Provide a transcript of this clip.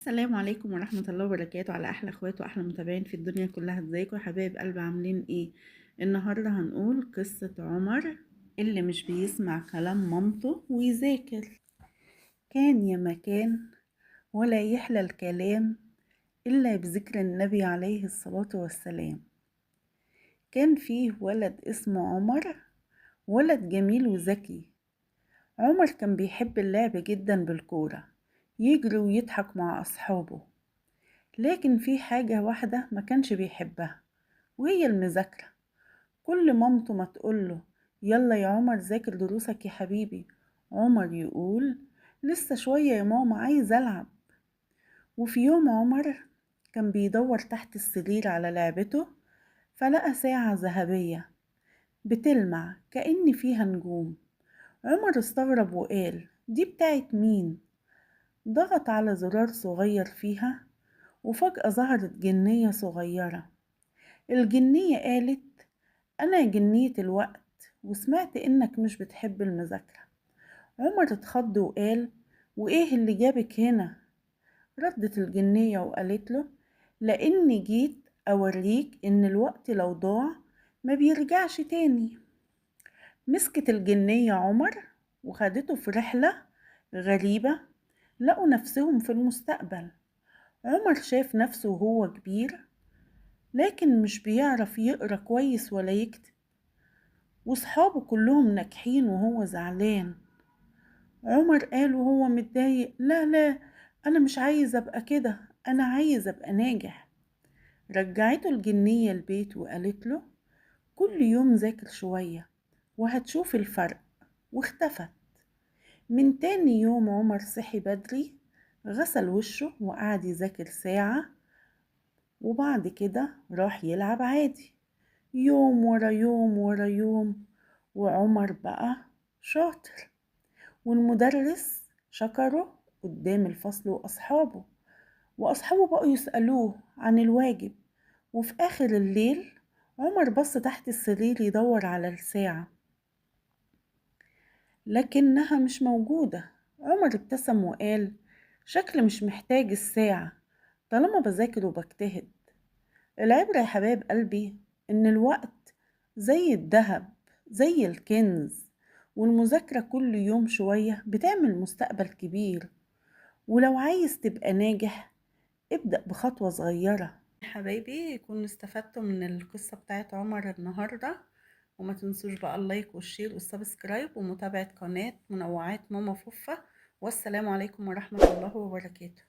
السلام عليكم ورحمة الله وبركاته على أحلى اخوات وأحلى متابعين في الدنيا كلها. ازيكم يا حبايب قلب؟ عاملين ايه؟ النهاردة هنقول قصة عمر اللي مش بيسمع كلام مامته ويذاكر. كان يا مكان ولا يحلى الكلام إلا بذكر النبي عليه الصلاة والسلام. كان فيه ولد اسمه عمر، ولد جميل وذكي. عمر كان بيحب اللعب جدا بالكورة، يجري ويضحك مع أصحابه. لكن في حاجة واحدة ما كانش بيحبها، وهي المذاكرة. كل مامته ما تقوله يلا يا عمر ذاكر دروسك يا حبيبي، عمر يقول لسه شوية يا ماما عايز ألعب. وفي يوم عمر كان بيدور تحت السرير على لعبته، فلقى ساعة ذهبية بتلمع كأن فيها نجوم. عمر استغرب وقال دي بتاعت مين؟ ضغط على زرار صغير فيها، وفجأة ظهرت جنية صغيرة. الجنية قالت أنا جنية الوقت، وسمعت إنك مش بتحب المذاكرة. عمر اتخض وقال وإيه اللي جابك هنا؟ ردت الجنية وقالت له لأني جيت أوريك إن الوقت لو ضاع ما بيرجعش تاني. مسكت الجنية عمر وخدته في رحلة غريبة، لقوا نفسهم في المستقبل. عمر شاف نفسه وهو كبير، لكن مش بيعرف يقرأ كويس ولا يكتب، وصحابه كلهم ناجحين وهو زعلان. عمر قال وهو متضايق لا لا، أنا مش عايز أبقى كده، أنا عايز أبقى ناجح. رجعته الجنية البيت وقالت له كل يوم ذاكر شوية وهتشوف الفرق. واختفت. من تاني يوم عمر صحي بدري، غسل وشه وقعد يذاكر ساعة، وبعد كده راح يلعب عادي. يوم ورا يوم ورا يوم، وعمر بقى شاطر، والمدرس شكره قدام الفصل وأصحابه بقوا يسألوه عن الواجب. وفي آخر الليل عمر بص تحت السرير يدور على الساعة، لكنها مش موجودة. عمر ابتسم وقال شكل مش محتاج الساعة طالما بذاكر وبجتهد. العبرة يا حبايب قلبي إن الوقت زي الذهب، زي الكنز، والمذاكرة كل يوم شوية بتعمل مستقبل كبير. ولو عايز تبقى ناجح ابدأ بخطوة صغيرة. حبايبي يكونوا استفدتوا من القصة بتاعت عمر النهاردة، وما تنسوش بقى اللايك والشير والسبسكرايب ومتابعة قناة منوعات ماما فوفا. والسلام عليكم ورحمة الله وبركاته.